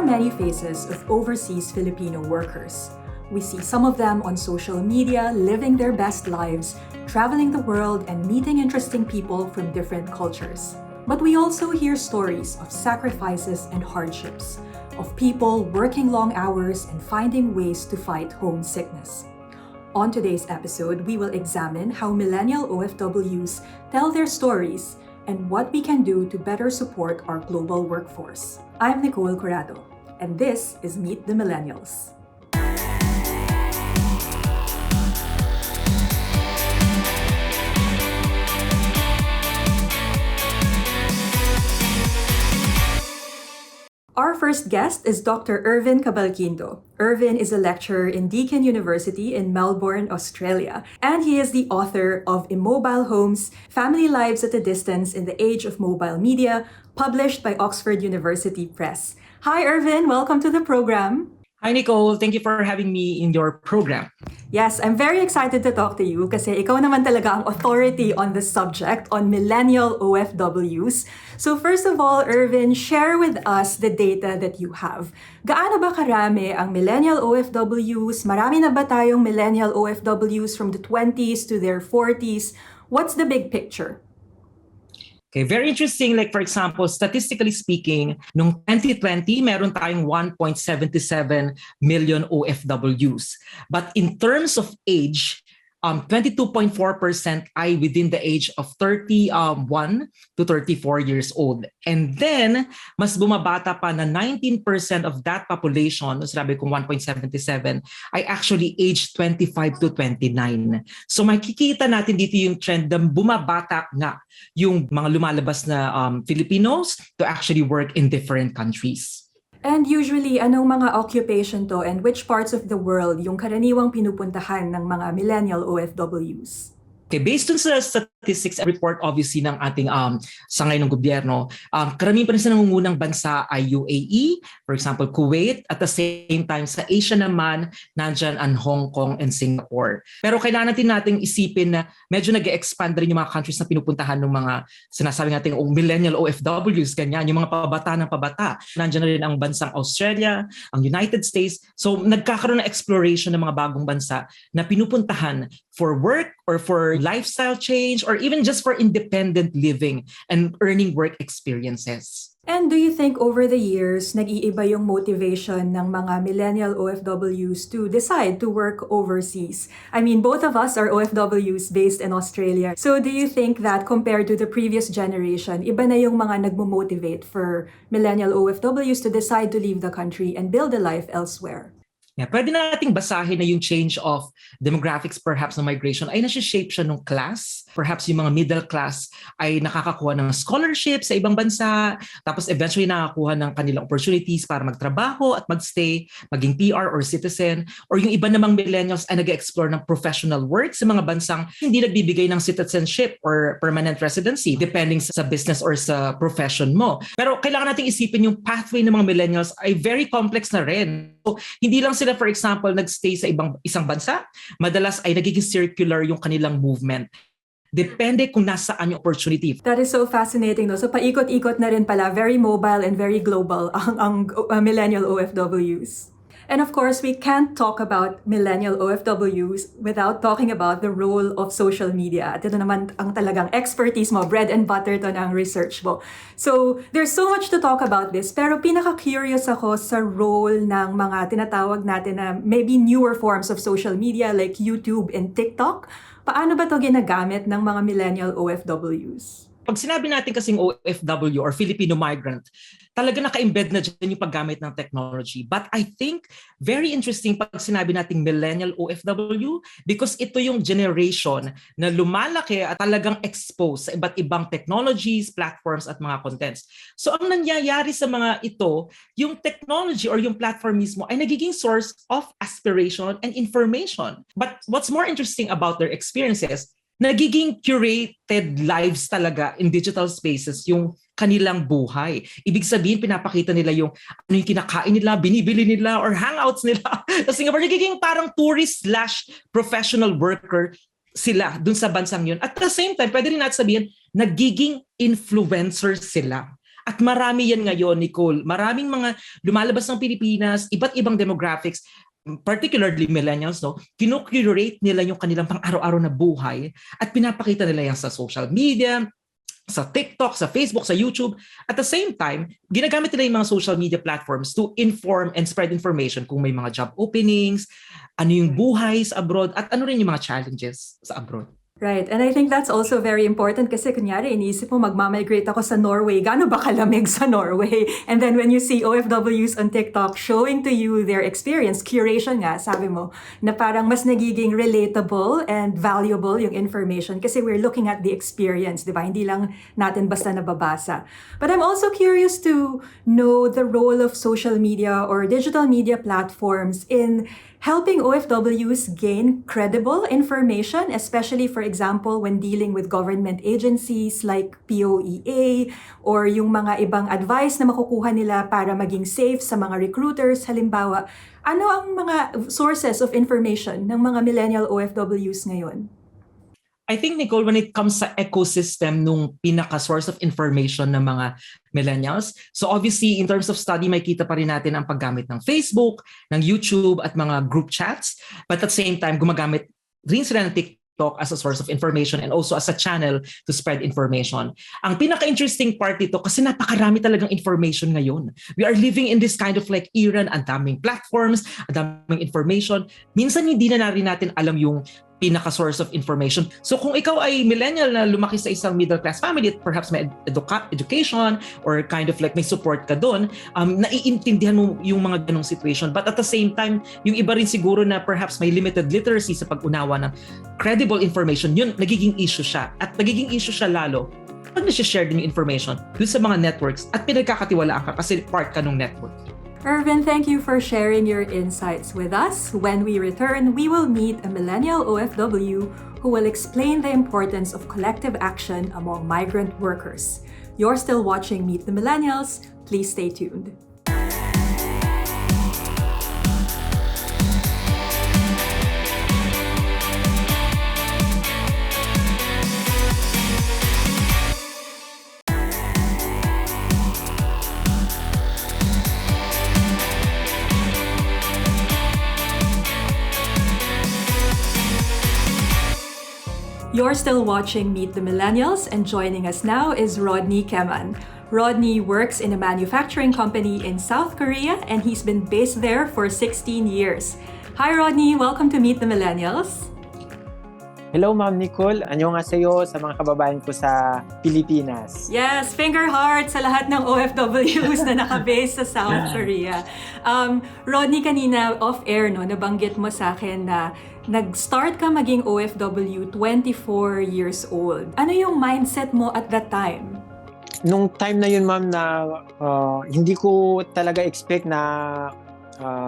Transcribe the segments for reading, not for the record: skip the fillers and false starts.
many faces of overseas Filipino workers. We see some of them on social media living their best lives, traveling the world and meeting interesting people from different cultures. But we also hear stories of sacrifices and hardships, of people working long hours and finding ways to fight homesickness. On today's episode, we will examine how millennial OFWs tell their stories and what we can do to better support our global workforce. I'm Nicole Corrado, and this is Meet the Millennials. Our first guest is Dr. Irvin Cabalquinto. Irvin is a lecturer in Deakin University in Melbourne, Australia, and he is the author of Immobile Homes, Family Lives at a Distance in the Age of Mobile Media, published by Oxford University Press. Hi, Irvin. Welcome to the program. Hi, Nicole. Thank you for having me in your program. Yes, I'm very excited to talk to you kasi ikaw naman talaga ang authority on the subject, on millennial OFWs. So first of all, Irvin, share with us the data that you have. Gaano ba karami ang millennial OFWs? Marami na ba tayong millennial OFWs from the 20s to their 40s? What's the big picture? Okay, very interesting. Like for example, statistically speaking, noong 2020, meron tayong 1.77 million OFWs. But in terms of age, 22.4% ay within the age of 31 to 34 years old. And then, mas bumabata pa na 19% of that population, sabi kong 1.77, ay actually age 25 to 29. So makikita natin dito yung trend na bumabata nga yung mga lumalabas na Filipinos to actually work in different countries. And usually, anong mga occupation to and which parts of the world yung karaniwang pinupuntahan ng mga millennial OFWs? Okay, based on sa statistics report obviously ng ating sangay ng gobyerno, karamihan pa rin sa nangungunang bansa ay UAE, for example, Kuwait, at the same time sa Asia naman, nandyan ang Hong Kong and Singapore. Pero kailangan nating isipin na medyo nag-expand rin yung mga countries na pinupuntahan ng mga sinasabi natin millennial OFWs, ganyan, yung mga pabata ng pabata. Nandyan na rin ang bansang Australia, ang United States. So nagkakaroon ng exploration ng mga bagong bansa na pinupuntahan for work or for lifestyle change or even just for independent living and earning work experiences. And do you think over the years, nag-iiba yung motivation ng mga millennial OFWs to decide to work overseas? I mean, both of us are OFWs based in Australia. So do you think that compared to the previous generation, iba na yung mga nagmo-motivate for millennial OFWs to decide to leave the country and build a life elsewhere? Yeah, pwede nating basahin na yung change of demographics perhaps ng migration ay nasi-shape siya ng class. Perhaps yung mga middle class ay nakakakuha ng scholarship sa ibang bansa, tapos eventually nakakakuha ng kanilang opportunities para magtrabaho at magstay, maging PR or citizen. Or yung iba namang millennials ay nag-explore ng professional work sa mga bansang hindi nagbibigay ng citizenship or permanent residency depending sa business or sa profession mo. Pero kailangan nating isipin yung pathway ng mga millennials ay very complex na rin. So, hindi lang sila, for example, nagstay sa isang bansa, madalas ay nagiging circular yung kanilang movement. Depende kung nasaan yung opportunity. That is so fascinating, no? So paikot-ikot na rin pala, very mobile and very global ang millennial OFWs. And of course, we can't talk about millennial OFWs without talking about the role of social media. At ito naman ang talagang expertise mo, bread and butter to ng research mo. So there's so much to talk about this, pero pinaka-curious ako sa role ng mga tinatawag natin na maybe newer forms of social media like YouTube and TikTok. Paano ba ito ginagamit ng mga millennial OFWs? Pag sinabi natin kasing OFW or Filipino migrant, talaga naka-embed na dyan yung paggamit ng technology. But I think very interesting pag sinabi nating millennial OFW because ito yung generation na lumalaki at talagang exposed sa iba't ibang technologies, platforms at mga contents. So ang nangyayari sa mga ito, yung technology or yung platform mismo ay nagiging source of aspiration and information. But what's more interesting about their experiences, nagiging curated lives talaga in digital spaces yung kanilang buhay. Ibig sabihin, pinapakita nila yung ano yung kinakain nila, binibili nila, or hangouts nila. Kasi nga, nagiging parang tourist/professional worker sila dun sa bansang yun. At the same time, pwede rin natin sabihin, nagiging influencers sila. At marami yan ngayon, Nicole. Maraming mga lumalabas ng Pilipinas, iba't ibang demographics, particularly millennials, no, kino-curate nila yung kanilang pang-araw-araw na buhay at pinapakita nila yan sa social media, sa TikTok, sa Facebook, sa YouTube. At the same time, ginagamit nila yung mga social media platforms to inform and spread information kung may mga job openings, ano yung buhay sa abroad, at ano rin yung mga challenges sa abroad. Right. And I think that's also very important kasi kunyari, iniisip mo magmamigrate ako sa Norway. Gaano ba kalamig sa Norway? And then when you see OFWs on TikTok showing to you their experience, curation nga, sabi mo, na parang mas nagiging relatable and valuable yung information kasi we're looking at the experience, di ba? Hindi lang natin basta nababasa. But I'm also curious to know the role of social media or digital media platforms in helping OFWs gain credible information, especially, for example, when dealing with government agencies like POEA or yung mga ibang advice na makukuha nila para maging safe sa mga recruiters. Halimbawa, ano ang mga sources of information ng mga millennial OFWs ngayon? I think, Nicole, when it comes sa ecosystem nung pinaka-source of information ng mga millennials, so obviously, in terms of study, may kita pa rin natin ang paggamit ng Facebook, ng YouTube, at mga group chats. But at the same time, gumagamit rin sila ng TikTok as a source of information and also as a channel to spread information. Ang pinaka-interesting part dito, kasi napakarami talagang information ngayon. We are living in this kind of like era, ang daming platforms, ang daming information. Minsan hindi na rin natin alam yung pinaka-source of information. So kung ikaw ay millennial na lumaki sa isang middle-class family at perhaps may education or kind of like may support ka doon, naiintindihan mo yung mga ganong situation. But at the same time, yung iba rin siguro na perhaps may limited literacy sa pag-unawa ng credible information, yun, nagiging issue siya. At nagiging issue siya lalo pag nasi-share din yung information dun sa mga networks at pinagkakatiwalaan ka kasi part ka ng network. Irvin, thank you for sharing your insights with us. When we return, we will meet a millennial OFW who will explain the importance of collective action among migrant workers. You're still watching Meet the Millennials. Please stay tuned. You're still watching Meet the Millennials, and joining us now is Rodney Keman. Rodney works in a manufacturing company in South Korea, and he's been based there for 16 years. Hi Rodney, welcome to Meet the Millennials. Hello Ma'am Nicole, annyeonghaseyo sa mga kababayan ko sa Pilipinas. Yes, finger heart sa lahat ng OFWs na naka-base sa South Korea. Rodney, kanina off-air, no, nabanggit mo sa akin na nag-start ka maging OFW 24 years old. Ano yung mindset mo at that time? Nung time na yun ma'am na hindi ko talaga expect na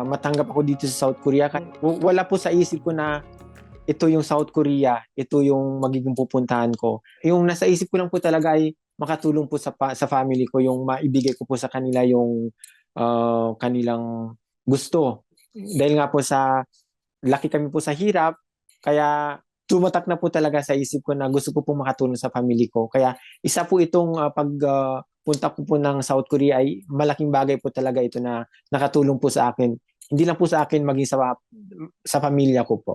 matanggap ako dito sa South Korea. Wala po sa isip ko na ito yung South Korea, ito yung magiging pupuntahan ko. Yung nasa isip ko lang po talaga ay makatulong po sa family ko, yung maibigay ko po sa kanila yung kanilang gusto. Dahil nga po sa laki kami po sa hirap, kaya tumatak na po talaga sa isip ko na gusto ko po makatulong sa family ko. Kaya isa po itong pagpunta ko po ng South Korea ay malaking bagay po talaga ito na nakatulong po sa akin. Hindi lang po sa akin, maging sa pamilya ko po.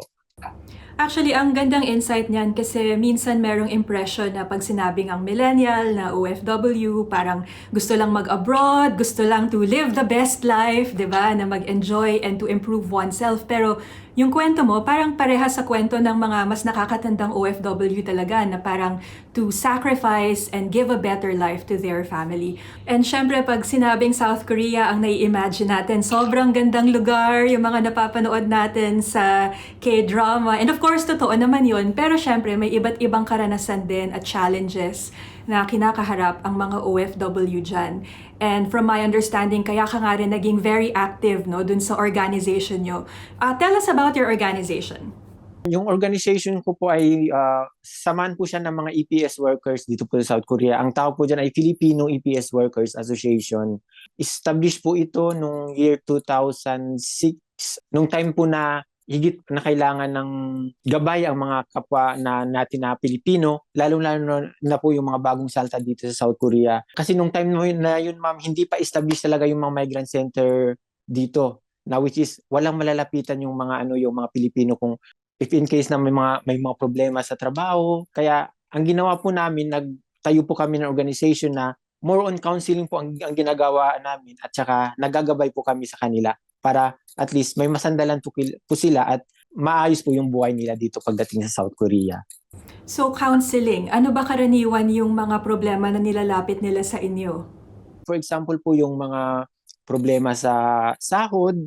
Actually, ang gandang insight niyan kasi minsan merong impression na pag sinabing ang millennial na OFW, parang gusto lang mag-abroad, gusto lang to live the best life, di ba? Na mag-enjoy and to improve oneself. Pero yung kwento mo, parang parehas sa kwento ng mga mas nakakatandang OFW talaga na parang to sacrifice and give a better life to their family. And syempre, pag sinabing South Korea, ang nai-imagine natin, sobrang gandang lugar, yung mga napapanood natin sa K-drama. And of course, totoo naman yun. Pero syempre, may iba't ibang karanasan din at challenges na kinakaharap ang mga OFW dyan. And from my understanding, kaya ka nga rin naging very active, no, dun sa organization nyo. Tell us about your organization. Yung organization ko po ay samahan po siya ng mga EPS workers dito po sa South Korea. Ang tawag po dyan ay Filipino EPS Workers Association. Established po ito noong year 2006. Nung time po na higit na kailangan ng gabay ang mga kapwa natin na Pilipino, lalo-lalo na po yung mga bagong salta dito sa South Korea. Kasi nung time na yun, ma'am, hindi pa established talaga yung mga migrant center dito, na which is walang malalapitan yung mga Pilipino kung if in case na may mga problema sa trabaho. Kaya ang ginawa po namin, nagtayo po kami ng organization na more on counseling po ang ginagawa namin, at saka nagagabay po kami sa kanila para at least may masandalan po sila at maayos po yung buhay nila dito pagdating sa South Korea. So counseling, ano ba karaniwan yung mga problema na nilalapit nila sa inyo? For example po, yung mga problema sa sahod,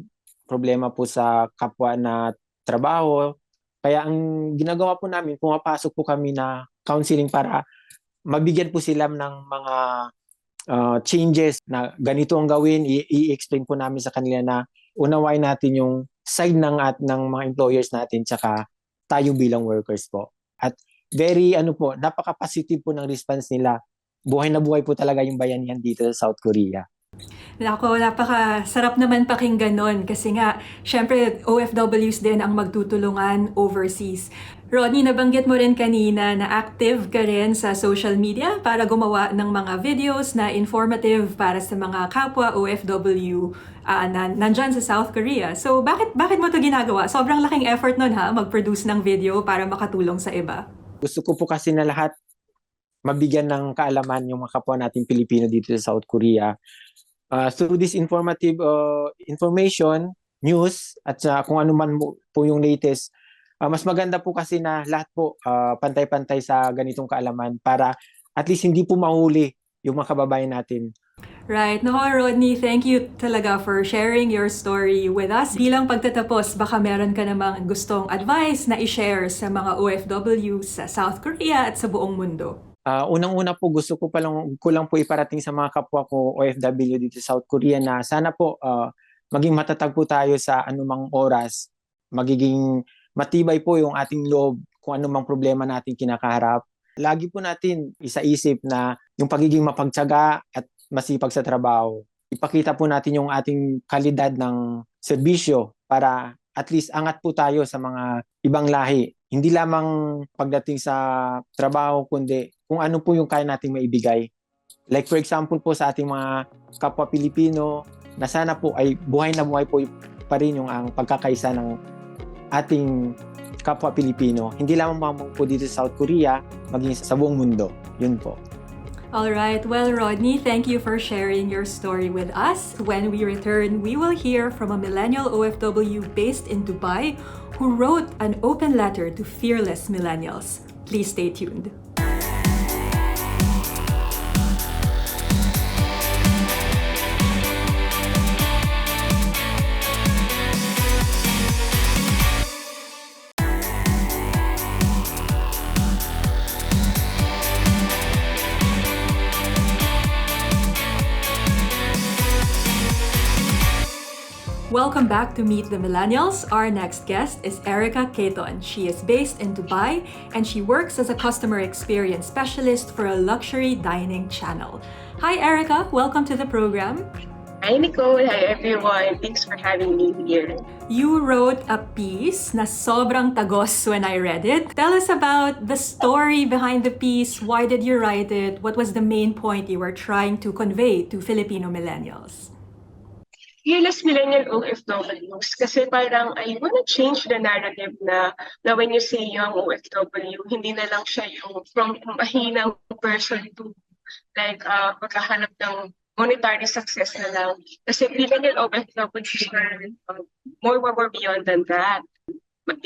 problema po sa kapwa na trabaho. Kaya ang ginagawa po namin, pumapasok po kami na counseling para mabigyan po sila ng mga changes na ganito ang gawin. I-explain po namin sa kanila na unawain natin yung side ng mga employers natin, tsaka tayo bilang workers po. At very napaka-positive po ng response nila. Buhay na buhay po talaga yung bayanihan dito sa South Korea. Nako, napaka-sarap naman pakinggan nun kasi nga, syempre OFWs din ang magtutulungan overseas. Rodney, nabanggit mo rin kanina na active ka rin sa social media para gumawa ng mga videos na informative para sa mga kapwa OFW na nandyan sa South Korea. So, bakit mo to ginagawa? Sobrang laking effort nun mag-produce ng video para makatulong sa iba. Gusto ko po kasi na lahat mabigyan ng kaalaman yung mga kapwa natin Pilipino dito sa South Korea. Through this informative information, news, at kung ano man po yung latest, mas maganda po kasi na lahat po pantay-pantay sa ganitong kaalaman para at least hindi po mahuli yung mga kababayan natin. Right. No, Rodney, thank you talaga for sharing your story with us. Bilang pagtatapos, baka meron ka namang gustong advice na i-share sa mga OFWs sa South Korea at sa buong mundo. Unang-una po, gusto ko lang po iparating sa mga kapwa ko OFW dito sa South Korea na sana po maging matatag po tayo sa anumang oras. Magiging matibay po yung ating loob kung anumang problema natin kinakaharap. Lagi po natin isaisip na yung pagiging mapagtiyaga at masipag sa trabaho. Ipakita po natin yung ating kalidad ng serbisyo para at least angat po tayo sa mga ibang lahi. Hindi lamang pagdating sa trabaho, kundi kung ano po yung kaya nating maibigay. Like for example po sa ating mga kapwa Pilipino, na sana po ay buhay na buhay po pa rin yung ang pagkakaisa ng ating kapwa Pilipino. Hindi lamang po dito sa South Korea, maging sa buong mundo. Yun po. Alright, well Rodney, thank you for sharing your story with us. When we return, we will hear from a millennial OFW based in Dubai who wrote an open letter to fearless millennials. Please stay tuned. Welcome back to Meet the Millennials. Our next guest is Erica Keton. She is based in Dubai and she works as a customer experience specialist for a luxury dining channel. Hi Erica, welcome to the program. Hi Nicole, hi everyone. Thanks for having me here. You wrote a piece na sobrang tagos when I read it. Tell us about the story behind the piece. Why did you write it? What was the main point you were trying to convey to Filipino millennials? Fearless millennial OFWs kasi parang I wanna change the narrative na when you say young OFW, hindi na lang siya yung from mahinang person to like pagkahanap ng monetary success na lang. Kasi millennial OFWs are more beyond than that.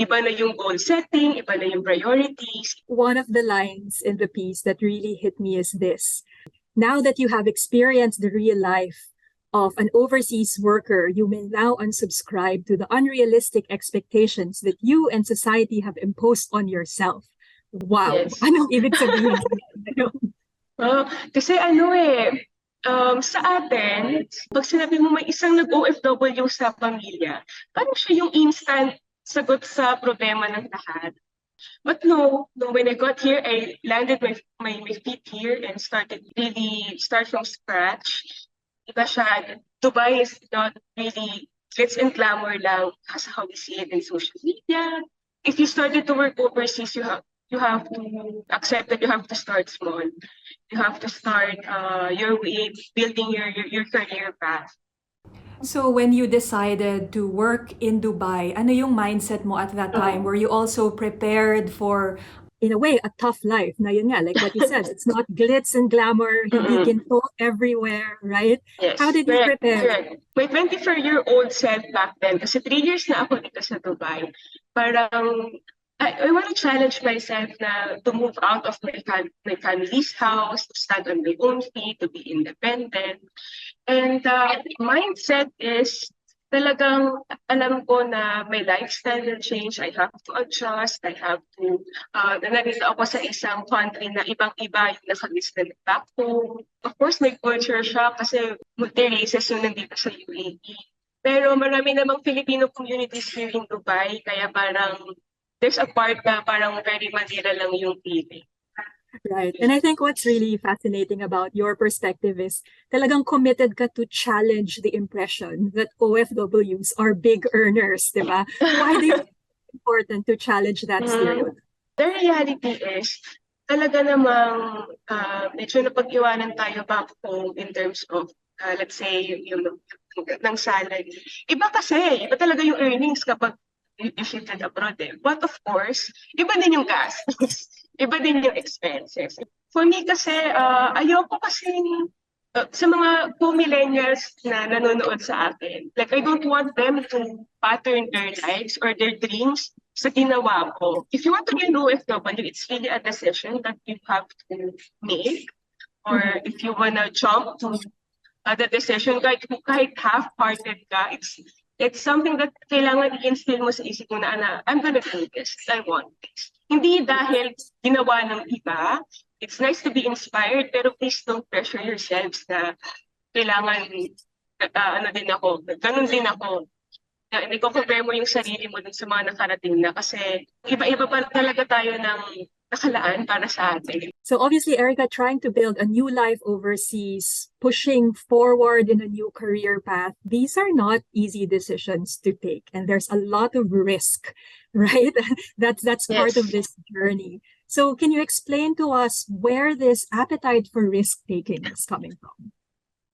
Iba na yung goal setting, iba na yung priorities. One of the lines in the piece that really hit me is this. Now that you have experienced the real life of an overseas worker, you may now unsubscribe to the unrealistic expectations that you and society have imposed on yourself. Wow! Yes. Anong ibig sabihin? Kasi sa atin, pag sinabi mo may isang nag-OFW sa pamilya, parang siya yung instant sagot sa problema ng lahat. But no, when I got here, I landed my feet here and start from scratch. Diba siya, Dubai is not really glitz and glamour lang as how we see it in social media. If you started to work overseas, you have to accept that you have to start small. You have to start your way, building your career path. So when you decided to work in Dubai, ano yung mindset mo at that time? Were you also prepared for, in a way, a tough life? Na yun nga, like what you said, it's not glitz and glamour, hindi ginto everywhere, right? Yes, How did you prepare? correct. My 24-year-old self back then, kasi 3 years na ako dito sa Dubai, parang I want to challenge myself na to move out of my family's house, to stand on my own feet, to be independent. And mindset is talagang alam ko na my lifestyle will change. I have to adjust. I have to, nandito ako sa isang country na ibang-iba yung nakalista back home. Of course, may culture shock kasi multi-races yung nandito sa UAE. Pero marami namang Filipino communities here in Dubai, kaya parang there's a part na parang very Manila lang yung feeling. Right. And I think what's really fascinating about your perspective is talagang committed ka to challenge the impression that OFWs are big earners, di ba? Why do you think it's important to challenge that stereotype? The reality is, talaga namang medyo napag-iwanan tayo back home in terms of, let's say, yung ng salary. Iba kasi, iba talaga yung earnings kapag you shifted abroad eh. But of course, iba din yung gastos. Iba din yung expenses. For me kasi, ayoko kasi sa mga millennials na nanonood sa akin, like I don't want them to pattern their lives or their dreams sa ginawa ko. If you want to be an OFW, it's really a decision that you have to make. Or if you wanna jump to the decision, kahit half-hearted ka, it's something that kailangan i-instill mo sa isip mo na I'm gonna do this, I want this. Hindi dahil ginawa ng iba. It's nice to be inspired, pero please don't pressure yourselves na kailangan, ganun din ako. Hindi ko compare mo yung sarili mo dun sa mga nakarating na kasi iba-iba pa talaga tayo ng nakalaan para sa atin. So obviously, Erica, trying to build a new life overseas, pushing forward in a new career path, these are not easy decisions to take. And there's a lot of risk, right? That's part of this journey. So can you explain to us where this appetite for risk-taking is coming from?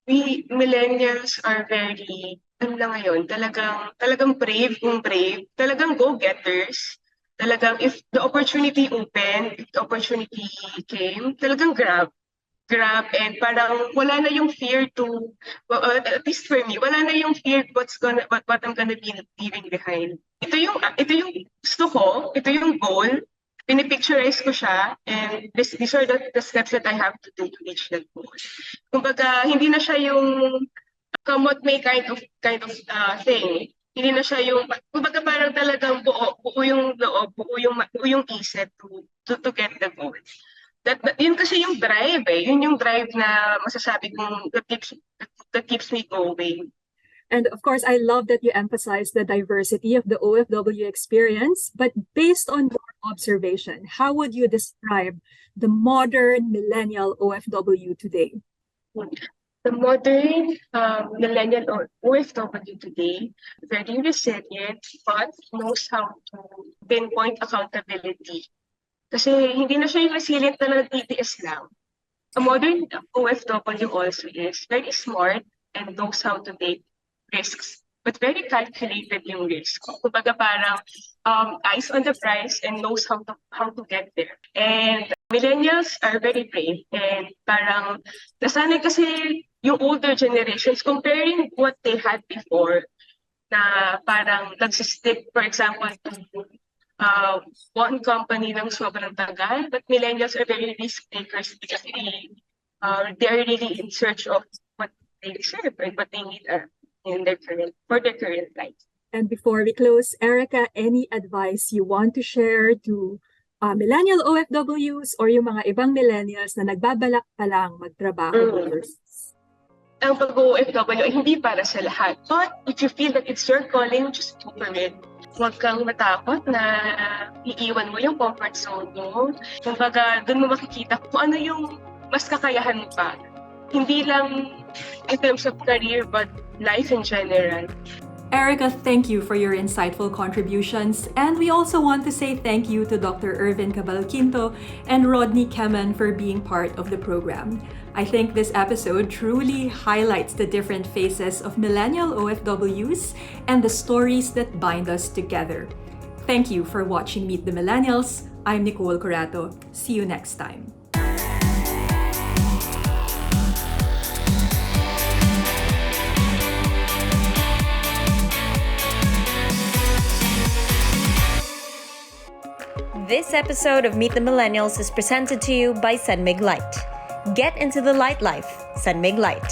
We millennials are very, talagang brave, talagang go-getters. Talagang if the opportunity opened, if the opportunity came, talagang grab and parang wala na yung fear to, at least for me, wala na yung fear what I'm gonna be leaving behind. Ito yung gusto ko, ito yung goal, pinipicturize ko siya, and these are the steps that I have to do to reach that goal. Kumbaga, hindi na siya yung come what may kind of thing. Hindi na siya yung, kumbaga parang talagang buo yung loob, buo yung isip to get the goal. Yun kasi yung drive eh. Yun yung drive na masasabi kong that keeps me going. And of course, I love that you emphasize the diversity of the OFW experience, but based on your observation, how would you describe the modern millennial OFW today? The modern millennial or OFW today, very resilient, but knows how to pinpoint accountability. Kasi hindi na siya yung resilient na nag-TTS lang. A modern OFW also is very smart and knows how to take risks, but very calculated yung risk. Kumbaga parang eyes on the prize and knows how to get there. And millennials are very brave and parang nasanay kasi yung older generations comparing what they had before na parang nagsistick, for example, to one company ng sobrang tagal, but millennials are very risk takers because they are really in search of what they deserve and what they need for their current life. And before we close, Erica, any advice you want to share to millennial OFWs or yung mga ibang millennials na nagbabalak pa lang magtrabaho overseas? Ang pag-OFW ay hindi para sa lahat. But if you feel that it's your calling, just go for it. Huwag kang matakot na iiwan mo yung comfort zone mo. Kumbaga, doon mo makikita kung ano yung mas kakayahan mo pa. Hindi lang in terms of career, but life in general. Erica, thank you for your insightful contributions, and we also want to say thank you to Dr. Irvin Cabalquinto and Rodney Kemen for being part of the program. I think this episode truly highlights the different faces of millennial OFWs and the stories that bind us together. Thank you for watching Meet the Millennials. I'm Nicole Corato. See you next time. This episode of Meet the Millennials is presented to you by Sunmig Light. Get into the light life, Sunmig Light.